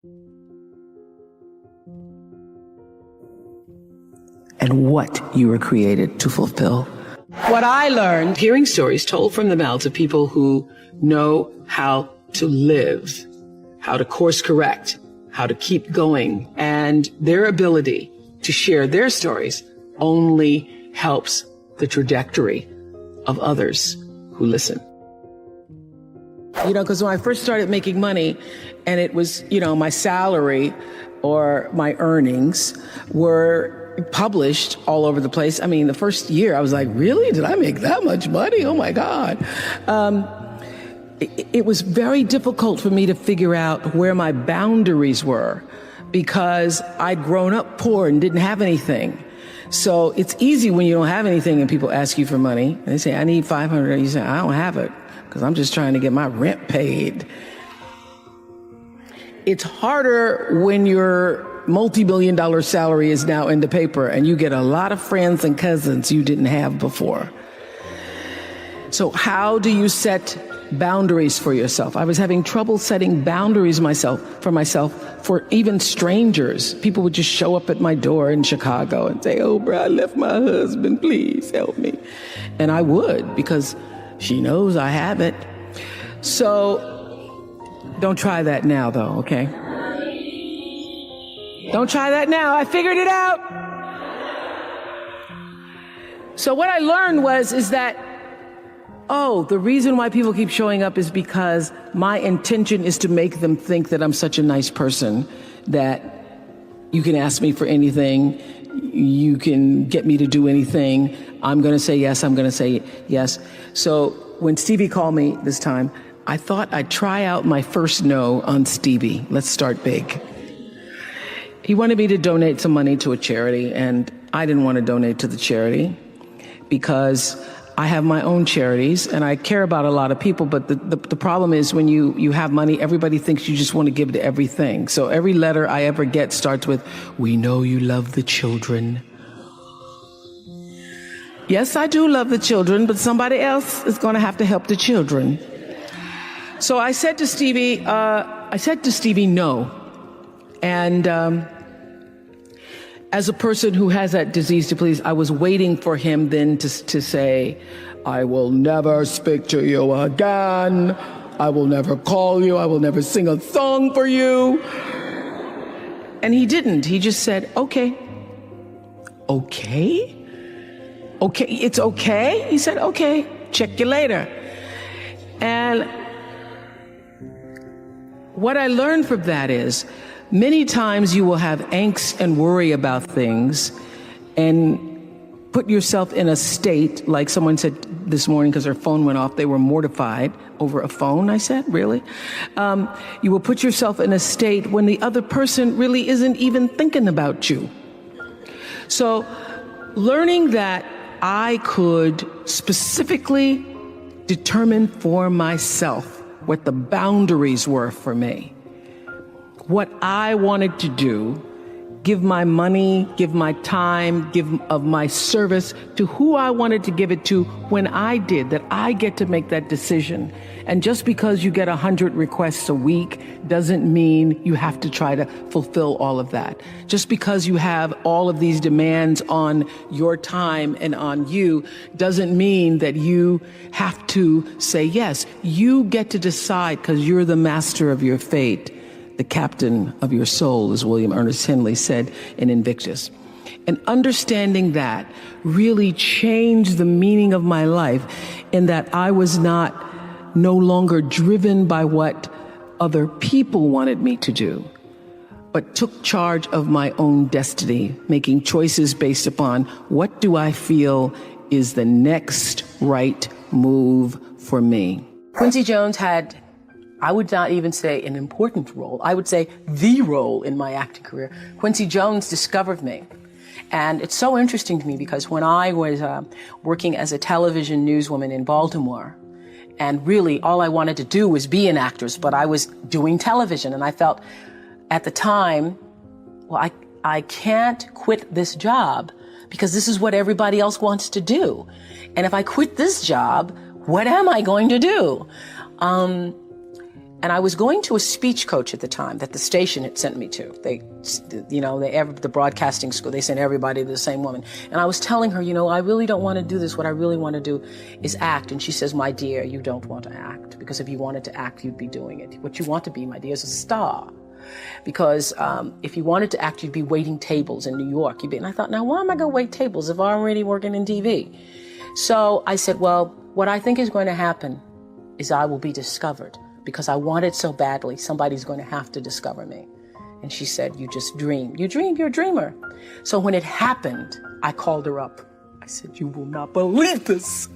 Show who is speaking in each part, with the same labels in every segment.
Speaker 1: And what you were created to fulfill. What I learned hearing stories told from the mouths of people who know how to live, how to course correct, how to keep going, and their ability to share their stories only helps the trajectory of others who listen. Because when I first started making money, and it was, my salary or my earnings were published all over the place. I mean, the first year I was like, really? Did I make that much money? Oh my God. It was very difficult for me to figure out where my boundaries were because I'd grown up poor and didn't have anything. So it's easy when you don't have anything and people ask you for money and they say, I need $500. You say, I don't have it because I'm just trying to get my rent paid. It's harder when your multi-million-dollar salary is now in the paper and you get a lot of friends and cousins you didn't have before. So how do you set boundaries for yourself? I was having trouble setting boundaries for myself for even strangers. People would just show up at my door in Chicago and say, Oprah, I left my husband, please help me. And I would, because she knows I have it. So don't try that now though, okay? Don't try that now. I figured it out. So what I learned is that, the reason why people keep showing up is because my intention is to make them think that I'm such a nice person that you can ask me for anything. You can get me to do anything. I'm going to say yes. I'm going to say yes. So when Stevie called me this time, I thought I'd try out my first no on Stevie. Let's start big. He wanted me to donate some money to a charity, and I didn't want to donate to the charity because I have my own charities and I care about a lot of people. But the problem is when you have money, everybody thinks you just want to give to everything. So every letter I ever get starts with, we know you love the children. Yes, I do love the children, but somebody else is going to have to help the children. So I said to Stevie, no. And as a person who has that disease to please, I was waiting for him then to say, I will never speak to you again. I will never call you. I will never sing a song for you. And he didn't. He just said, okay. Okay? Okay, it's okay? He said, okay, check you later. And what I learned from that is, many times you will have angst and worry about things and put yourself in a state, like someone said this morning because their phone went off, they were mortified over a phone. I said, really? You will put yourself in a state when the other person really isn't even thinking about you. So learning that I could specifically determine for myself what the boundaries were for me, what I wanted to do, give my money, give my time, give of my service to who I wanted to give it to when I did, that I get to make that decision. And just because you get 100 requests a week doesn't mean you have to try to fulfill all of that. Just because you have all of these demands on your time and on you doesn't mean that you have to say yes. You get to decide because you're the master of your fate. The captain of your soul, as William Ernest Henley said in Invictus. And understanding that really changed the meaning of my life in that I was no longer driven by what other people wanted me to do, but took charge of my own destiny, making choices based upon what do I feel is the next right move for me. Quincy Jones had, I would not even say an important role. I would say the role in my acting career. Quincy Jones discovered me. And it's so interesting to me because when I was working as a television newswoman in Baltimore, and really all I wanted to do was be an actress, but I was doing television. And I felt at the time, well, I can't quit this job because this is what everybody else wants to do. And if I quit this job, what am I going to do? And I was going to a speech coach at the time that the station had sent me to. The broadcasting school, they sent everybody to the same woman. And I was telling her, I really don't want to do this. What I really want to do is act. And she says, my dear, you don't want to act, because if you wanted to act, you'd be doing it. What you want to be, my dear, is a star. Because if you wanted to act, you'd be waiting tables in New York. And I thought, now, why am I going to wait tables if I'm already working in TV? So I said, well, what I think is going to happen is I will be discovered. Because I want it so badly, somebody's going to have to discover me. And she said, you just dream. You dream, you're a dreamer. So when it happened, I called her up. I said, you will not believe this.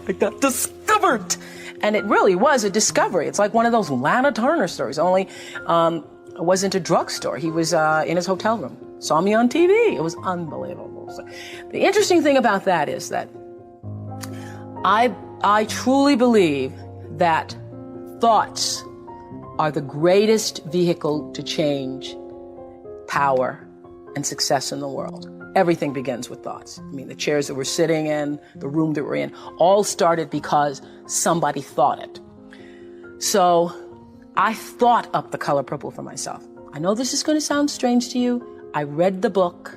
Speaker 1: I got discovered. And it really was a discovery. It's like one of those Lana Turner stories, only it wasn't a drugstore. He was in his hotel room, saw me on TV. It was unbelievable. So the interesting thing about that is that I truly believe that thoughts are the greatest vehicle to change power and success in the world. Everything begins with thoughts. I mean, the chairs that we're sitting in, the room that we're in, all started because somebody thought it. So I thought up The Color Purple for myself. I know this is going to sound strange to you. I read the book.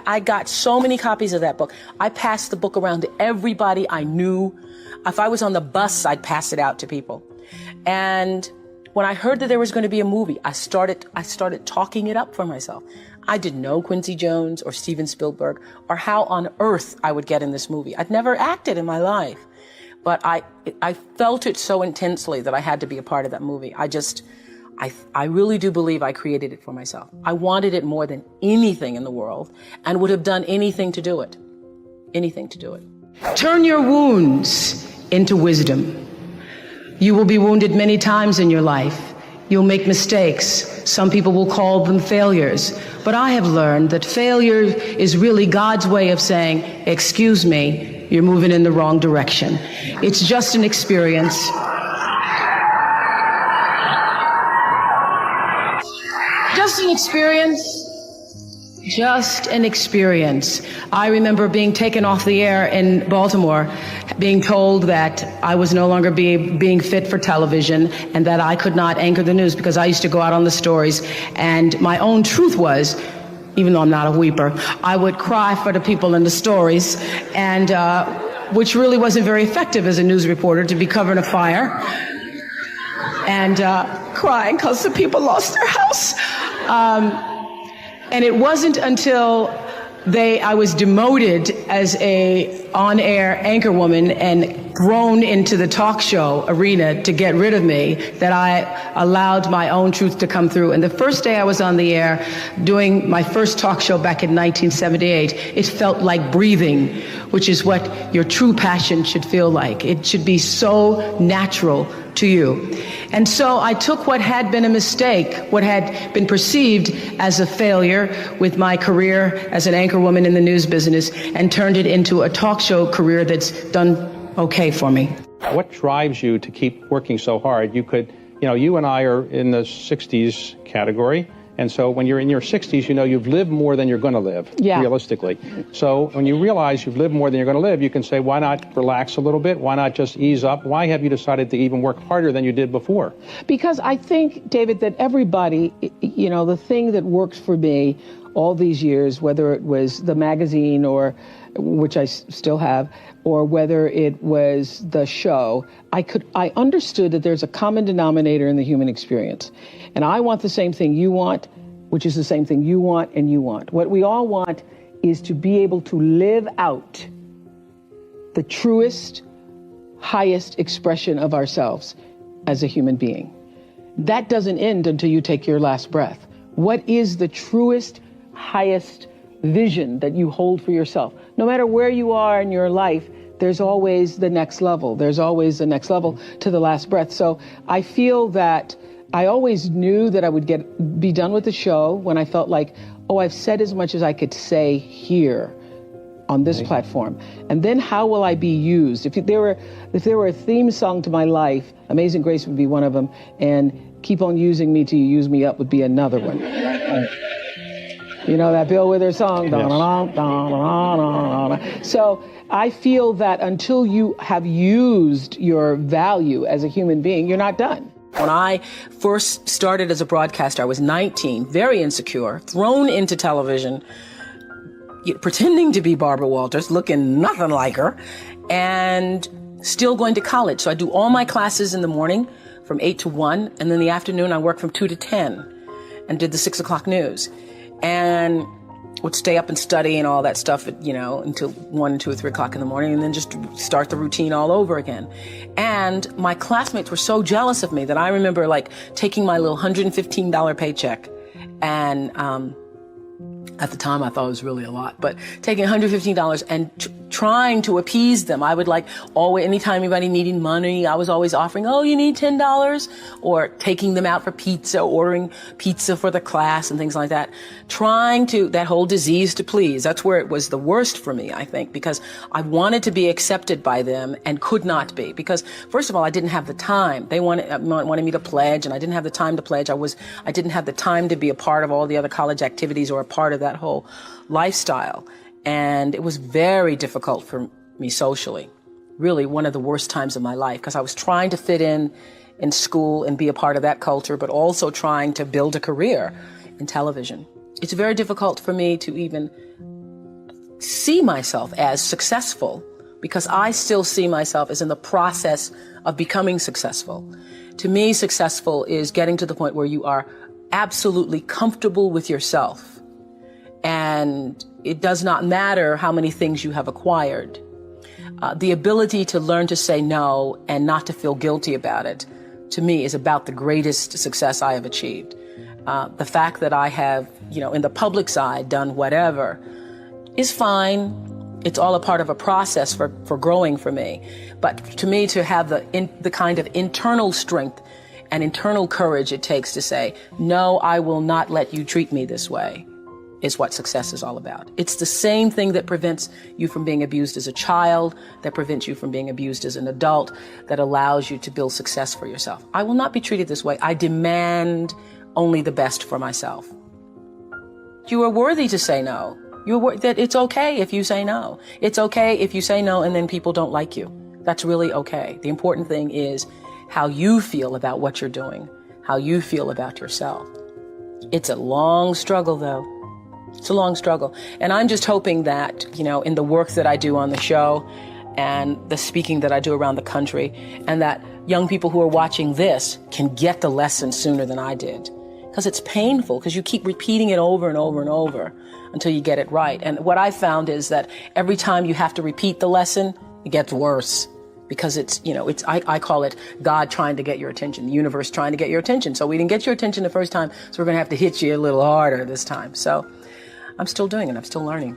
Speaker 1: I got so many copies of that book. I passed the book around to everybody I knew. If I was on the bus, I'd pass it out to people. And when I heard that there was going to be a movie, I started talking it up for myself. I didn't know Quincy Jones or Steven Spielberg or how on earth I would get in this movie. I'd never acted in my life, but I felt it so intensely that I had to be a part of that movie. I really do believe I created it for myself. I wanted it more than anything in the world and would have done anything to do it. Anything to do it. Turn your wounds into wisdom. You will be wounded many times in your life. You'll make mistakes. Some people will call them failures. But I have learned that failure is really God's way of saying, excuse me, you're moving in the wrong direction. It's just an experience. Just an experience. Just an experience. I remember being taken off the air in Baltimore, being told that I was no longer being fit for television and that I could not anchor the news because I used to go out on the stories. And my own truth was, even though I'm not a weeper, I would cry for the people in the stories, and which really wasn't very effective as a news reporter, to be covering a fire and crying because the people lost their house. And it wasn't until I was demoted as a on-air anchor woman and thrown into the talk show arena to get rid of me that I allowed my own truth to come through. And the first day I was on the air doing my first talk show back in 1978, it felt like breathing, which is what your true passion should feel like. It should be so natural to you. And so I took what had been a mistake, what had been perceived as a failure with my career as an anchor woman in the news business, and turned it into a talk show career that's done okay for me.
Speaker 2: What drives you to keep working so hard? You and I are in the 60s category. And so when you're in your 60s, you've lived more than you're going to live, realistically. So when you realize you've lived more than you're going to live, you can say, why not relax a little bit? Why not just ease up? Why have you decided to even work harder than you did before?
Speaker 1: Because I think, David, that everybody, the thing that works for me all these years, whether it was the magazine, or which I still have, or whether it was the show, I understood that there's a common denominator in the human experience. And I want the same thing you want, which is the same thing you want and you want. What we all want is to be able to live out the truest, highest expression of ourselves as a human being. That doesn't end until you take your last breath. What is the truest, highest vision that you hold for yourself? No matter where you are in your life, there's always the next level. There's always the next level to the last breath. So I feel that I always knew that I would be done with the show when I felt like, I've said as much as I could say here on this platform. And then how will I be used? If there were a theme song to my life, Amazing Grace would be one of them, and Keep On Using Me Till You Use Me Up would be another one. You know that Bill Withers song? Yes. So I feel that until you have used your value as a human being, you're not done. When I first started as a broadcaster, I was 19, very insecure, thrown into television, pretending to be Barbara Walters, looking nothing like her, and still going to college. So I do all my classes in the morning from 8 to 1, and then in the afternoon I work from 2 to 10 and did the 6 o'clock news. And would stay up and study and all that stuff, until 1, 2, or 3 o'clock in the morning, and then just start the routine all over again. And my classmates were so jealous of me that I remember taking my little $115 paycheck, and at the time I thought it was really a lot, but taking $115 and trying to appease them. I would always, anytime anybody needed money, I was always offering, oh, you need $10, or taking them out for pizza, ordering pizza for the class and things like that. That whole disease to please. That's where it was the worst for me, I think, because I wanted to be accepted by them and could not be, because first of all, I didn't have the time. They wanted me to pledge, and I didn't have the time to pledge. I didn't have the time to be a part of all the other college activities or a part of that whole lifestyle. And it was very difficult for me socially, really one of the worst times of my life, because I was trying to fit in school and be a part of that culture, but also trying to build a career in television. It's very difficult for me to even see myself as successful, because I still see myself as in the process of becoming successful. To me, successful is getting to the point where you are absolutely comfortable with yourself. And it does not matter how many things you have acquired. The ability to learn to say no and not to feel guilty about it, to me, is about the greatest success I have achieved. The fact that I have, in the public side, done whatever is fine. It's all a part of a process for growing for me. But to me, to have the kind of internal strength and internal courage it takes to say, no, I will not let you treat me this way, is what success is all about. It's the same thing that prevents you from being abused as a child, that prevents you from being abused as an adult, that allows you to build success for yourself. I will not be treated this way. I demand only the best for myself. You are worthy to say no. That it's okay if you say no. It's okay if you say no and then people don't like you. That's really okay. The important thing is how you feel about what you're doing, how you feel about yourself. It's a long struggle, though. It's a long struggle. And I'm just hoping that, in the work that I do on the show and the speaking that I do around the country, and that young people who are watching this can get the lesson sooner than I did. Because it's painful, because you keep repeating it over and over and over until you get it right. And what I found is that every time you have to repeat the lesson, it gets worse. Because I call it God trying to get your attention, the universe trying to get your attention. So we didn't get your attention the first time, so we're going to have to hit you a little harder this time. So I'm still doing it. I'm still learning.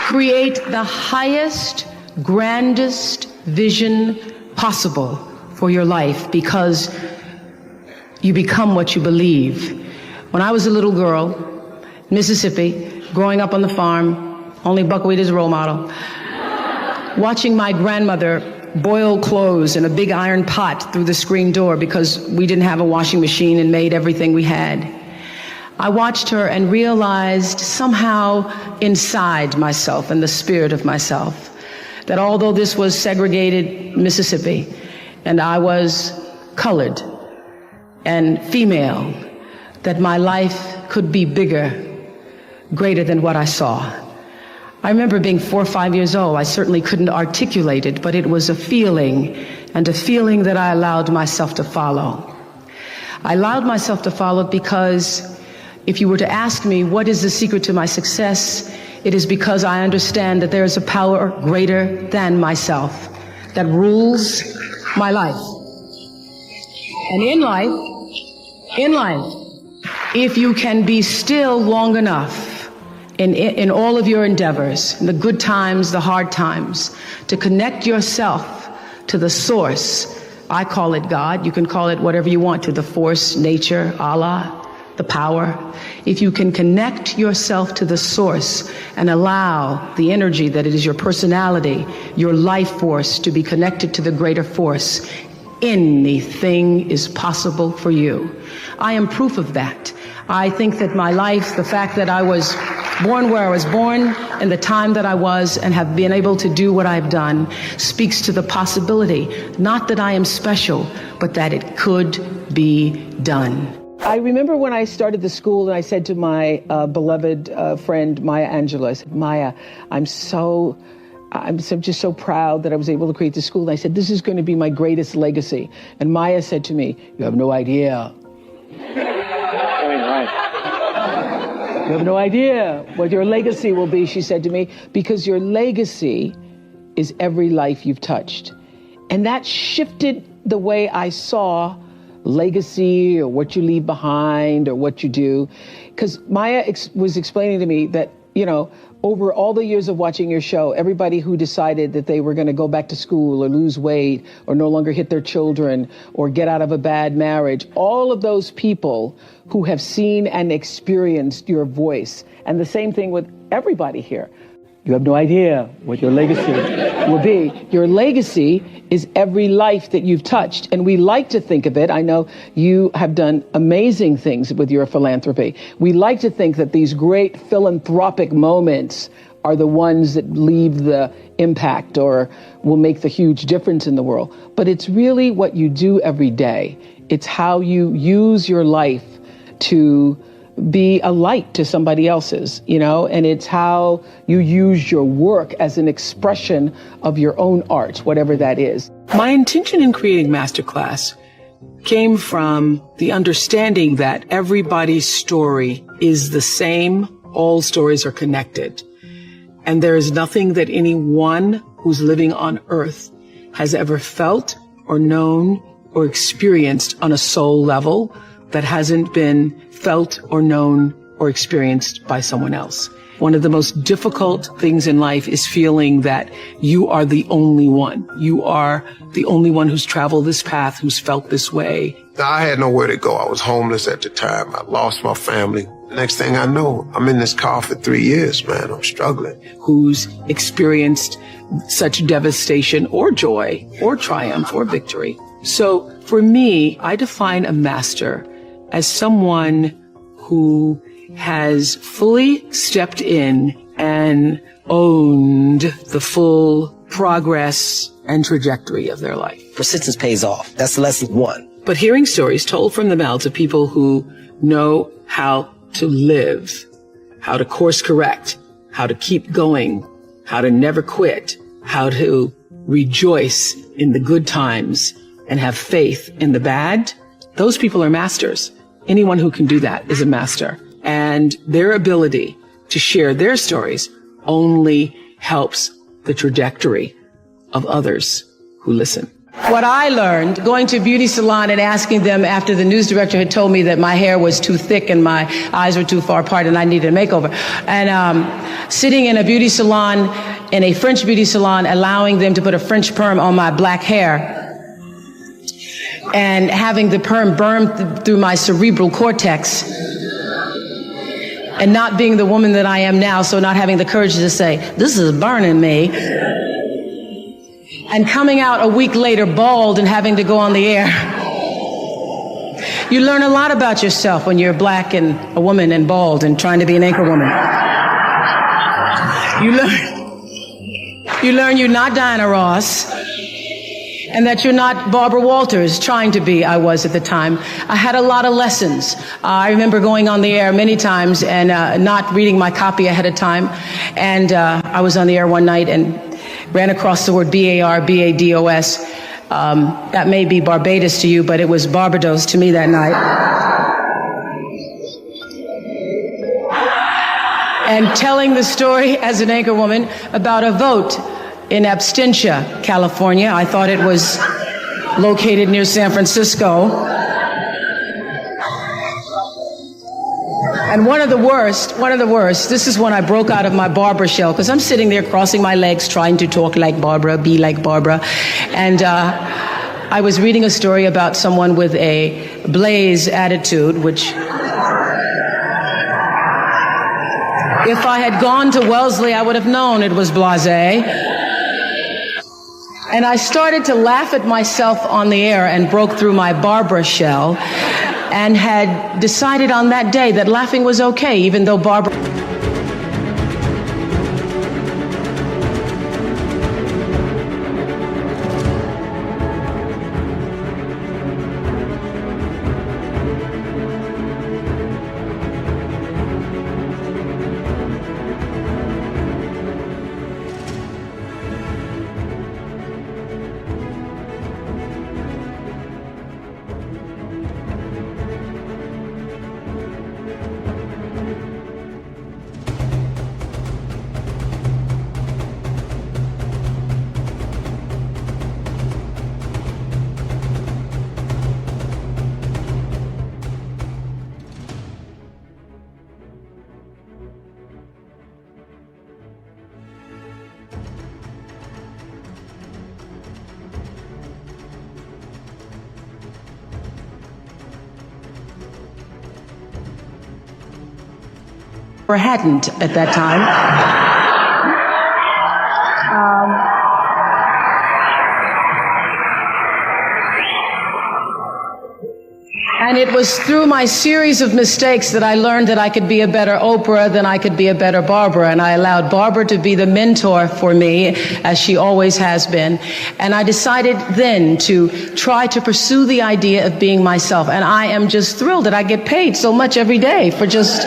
Speaker 1: Create the highest, grandest vision possible for your life, because you become what you believe. When I was a little girl in Mississippi, growing up on the farm, only buckwheat as a role model, watching my grandmother boil clothes in a big iron pot through the screen door because we didn't have a washing machine and made everything we had. I watched her and realized somehow inside myself, in the spirit of myself, that although this was segregated Mississippi and I was colored and female, that my life could be bigger, greater than what I saw. I remember being 4 or 5 years old. I certainly couldn't articulate it, but it was a feeling, and a feeling that I allowed myself to follow. I allowed myself to follow because if you were to ask me what is the secret to my success, it is because I understand that there is a power greater than myself that rules my life. And in life, if you can be still long enough in all of your endeavors, in the good times, the hard times, to connect yourself to the source. I call it God. You can call it whatever you want to, the force, nature, Allah, the power. If you can connect yourself to the source and allow the energy that it is your personality, your life force, to be connected to the greater force, anything is possible for you. I am proof of that. I think that my life, the fact that I was born where I was born, in the time that I was, and have been able to do what I've done, speaks to the possibility, not that I am special, but that it could be done. I remember when I started the school and I said to my beloved friend, Maya Angelou, I said, Maya, I'm just so proud that I was able to create the school. And I said, this is going to be my greatest legacy. And Maya said to me, you have no idea. You have no idea what your legacy will be, she said to me, because your legacy is every life you've touched. And that shifted the way I saw legacy or what you leave behind or what you do. Because Maya was explaining to me that, you know, over all the years of watching your show, everybody who decided that they were going to go back to school or lose weight or no longer hit their children or get out of a bad marriage, all of those people who have seen and experienced your voice. And the same thing with everybody here. You have no idea what your legacy will be. Your legacy is every life that you've touched. And we like to think of it. I know you have done amazing things with your philanthropy. We like to think that these great philanthropic moments are the ones that leave the impact or will make the huge difference in the world. But it's really what you do every day. It's how you use your life to be a light to somebody else's, you know, and it's how you use your work as an expression of your own art, whatever that is. My intention in creating Masterclass came from the understanding that everybody's story is the same. All stories are connected. And there is nothing that anyone who's living on earth has ever felt or known or experienced on a soul level that hasn't been felt or known or experienced by someone else. One of the most difficult things in life is feeling that you are the only one. You are the only one who's traveled this path, who's felt this way.
Speaker 3: I had nowhere to go. I was homeless at the time. I lost my family. Next thing I know, I'm in this car for 3 years, man. I'm struggling.
Speaker 1: Who's experienced such devastation or joy or triumph or victory. So for me, I define a master as someone who has fully stepped in and owned the full progress and trajectory of their life.
Speaker 4: Persistence pays off. That's lesson one.
Speaker 1: But hearing stories told from the mouths of people who know how to live, how to course correct, how to keep going, how to never quit, how to rejoice in the good times and have faith in the bad, those people are masters. Anyone who can do that is a master. And their ability to share their stories only helps the trajectory of others who listen. What I learned going to a beauty salon and asking them after the news director had told me that my hair was too thick and my eyes were too far apart and I needed a makeover. And sitting in a beauty salon, in a French beauty salon, allowing them to put a French perm on my black hair, and having the perm burn through my cerebral cortex, and not being the woman that I am now, so not having the courage to say, this is burning me, and coming out a week later bald and having to go on the air. You learn a lot about yourself when you're black and a woman and bald and trying to be an anchor woman. You learn you're not Diana Ross, and that you're not Barbara Walters trying to be. I was at the time. I had a lot of lessons. I remember going on the air many times and not reading my copy ahead of time. And I was on the air one night and ran across the word B-A-R-B-A-D-O-S. That may be Barbados to you, but it was Barbados to me that night. And telling the story as an anchor woman about a vote in Absentia, California. I thought it was located near San Francisco. And one of the worst, this is when I broke out of my Barbara shell, because I'm sitting there crossing my legs, trying to talk like Barbara, be like Barbara. And I was reading a story about someone with a blaze attitude, which, if I had gone to Wellesley, I would have known it was blasé. And I started to laugh at myself on the air and broke through my Barbara shell and had decided on that day that laughing was okay, even though Barbara... or hadn't at that time. And it was through my series of mistakes that I learned that I could be a better Oprah than I could be a better Barbara. And I allowed Barbara to be the mentor for me, as she always has been. And I decided then to try to pursue the idea of being myself. And I am just thrilled that I get paid so much every day for just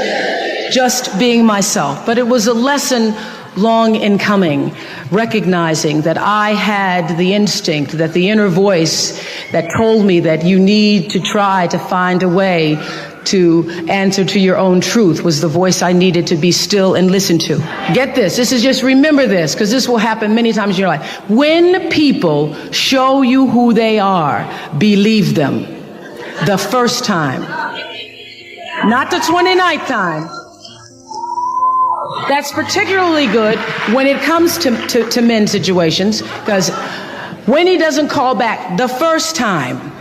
Speaker 1: being myself. But it was a lesson long in coming, recognizing that I had the instinct, that the inner voice that told me that you need to try to find a way to answer to your own truth was the voice I needed to be still and listen to. Get this. This is just, remember this, because this will happen many times in your life. When people show you who they are, believe them the first time, not the 29th time. That's particularly good when it comes to men situations, because when he doesn't call back the first time,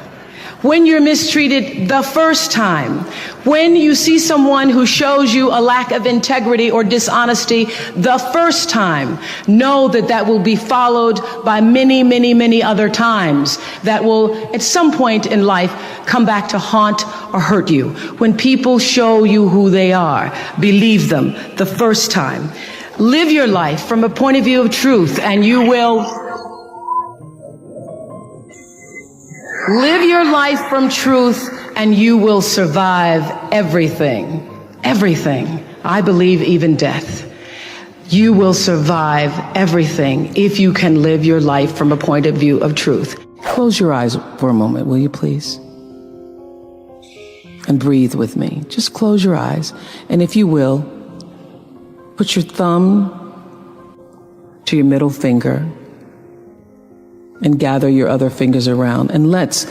Speaker 1: when you're mistreated the first time, when you see someone who shows you a lack of integrity or dishonesty the first time, know that that will be followed by many, many, many other times that will at some point in life come back to haunt or hurt you. When people show you who they are, believe them the first time. Live your life from a point of view of truth, and you will live your life from truth, and you will survive everything. Everything. I believe even death. You will survive everything if you can live your life from a point of view of truth. Close your eyes for a moment, will you please? And breathe with me. Just close your eyes. And if you will, put your thumb to your middle finger and gather your other fingers around, and let's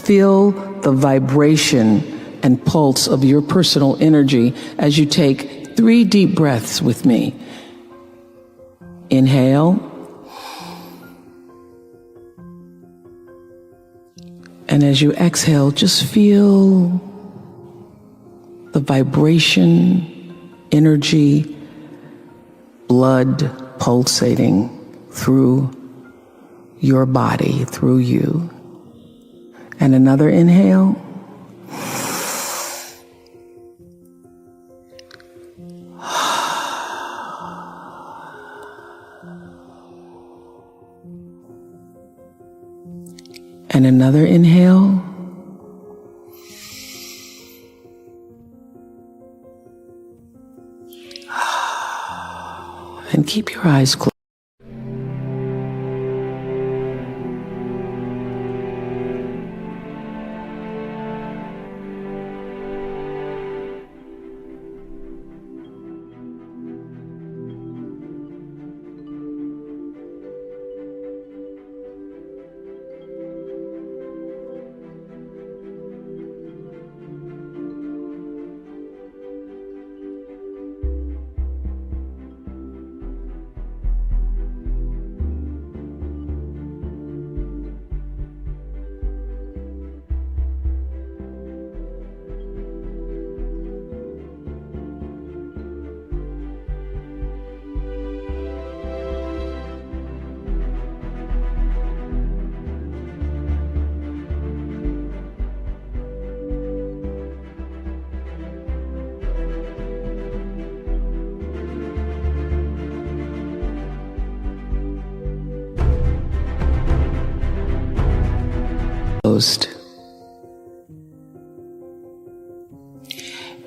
Speaker 1: feel the vibration and pulse of your personal energy as you take 3 deep breaths with me. Inhale. And as you exhale, just feel the vibration, energy, blood pulsating through your body, through you. And another inhale. And another inhale. And keep your eyes closed.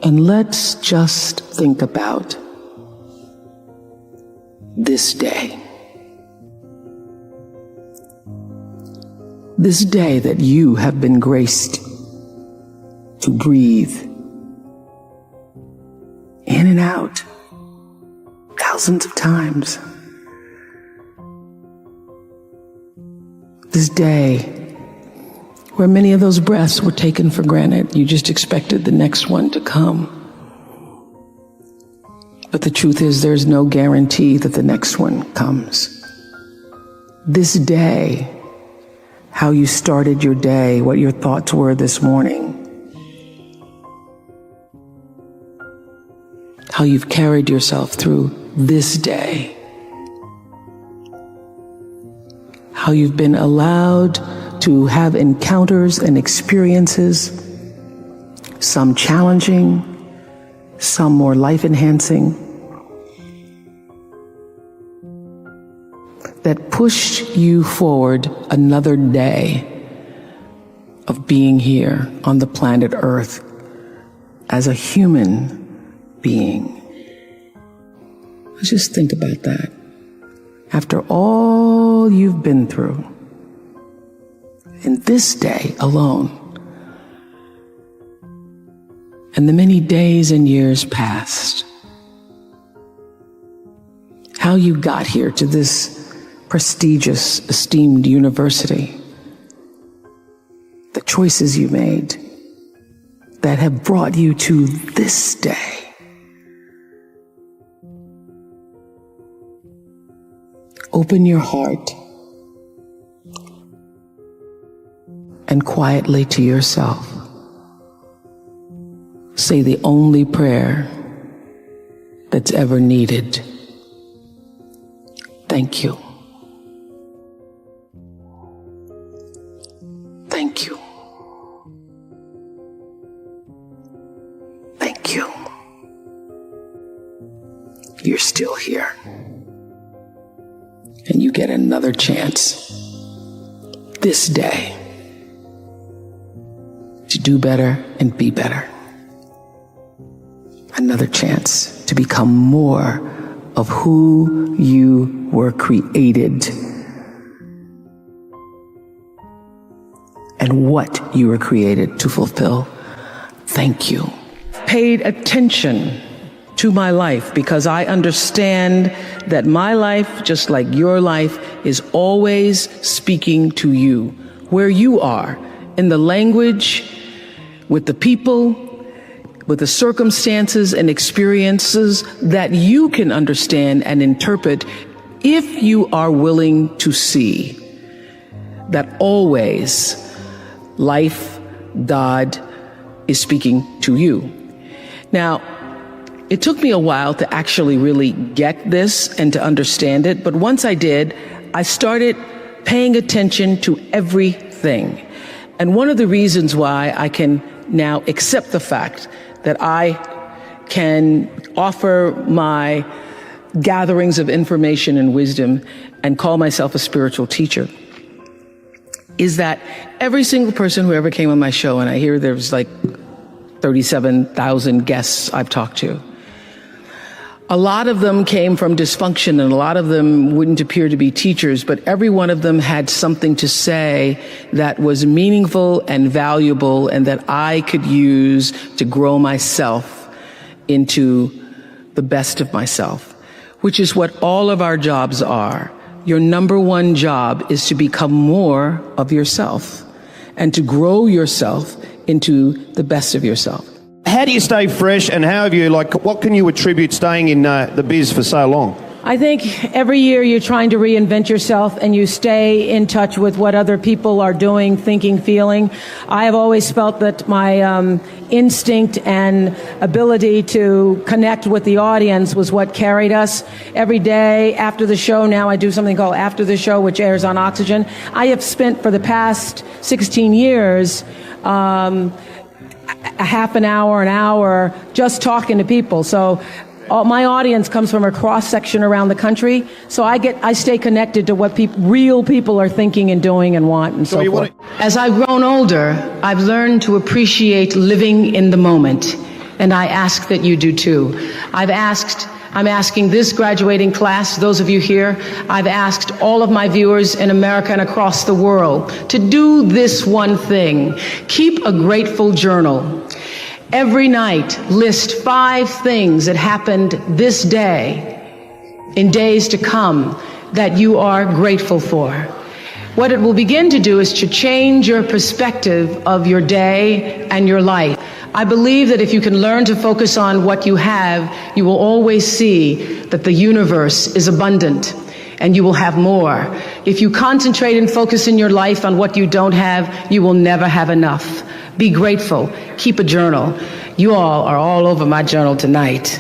Speaker 1: And let's just think about this day. This day that you have been graced to breathe in and out thousands of times. This day where many of those breaths were taken for granted. You just expected the next one to come. But the truth is, there's no guarantee that the next one comes. This day, how you started your day, what your thoughts were this morning, how you've carried yourself through this day, how you've been allowed to have encounters and experiences, some challenging, some more life-enhancing, that pushed you forward another day of being here on the planet Earth as a human being. Let's just think about that. After all you've been through, in this day alone, and the many days and years past, how you got here to this prestigious, esteemed university, the choices you made that have brought you to this day. Open your heart and quietly to yourself say the only prayer that's ever needed. Thank you. Thank you. Thank you. You're still here. And you get another chance this day to do better and be better. Another chance to become more of who you were created and what you were created to fulfill. Thank you. Paid attention to my life because I understand that my life, just like your life, is always speaking to you, where you are, in the language, with the people, with the circumstances and experiences that you can understand and interpret if you are willing to see that always life, God, is speaking to you. Now, it took me a while to actually really get this and to understand it, but once I did, I started paying attention to everything. And one of the reasons why I can now accept the fact that I can offer my gatherings of information and wisdom and call myself a spiritual teacher is that every single person who ever came on my show, and I hear there's like 37,000 guests I've talked to, a lot of them came from dysfunction and a lot of them wouldn't appear to be teachers, but every one of them had something to say that was meaningful and valuable and that I could use to grow myself into the best of myself, which is what all of our jobs are. Your number one job is to become more of yourself and to grow yourself into the best of yourself.
Speaker 5: How do you stay fresh, and how have you, what can you attribute staying in the biz for so long?
Speaker 6: I think every year you're trying to reinvent yourself and you stay in touch with what other people are doing, thinking, feeling. I have always felt that my instinct and ability to connect with the audience was what carried us. Every day after the show, now I do something called After the Show, which airs on Oxygen. I have spent for the past 16 years a half an hour, just talking to people. So my audience comes from a cross-section around the country, so I stay connected to what real people are thinking and doing and want and so forth.
Speaker 1: As I've grown older, I've learned to appreciate living in the moment, and I ask that you do too. I'm asking this graduating class, those of you here, I've asked all of my viewers in America and across the world to do this one thing. Keep a grateful journal. Every night, list 5 things that happened this day, in days to come, that you are grateful for. What it will begin to do is to change your perspective of your day and your life. I believe that if you can learn to focus on what you have, you will always see that the universe is abundant and you will have more. If you concentrate and focus in your life on what you don't have, you will never have enough. Be grateful. Keep a journal. You all are all over my journal tonight.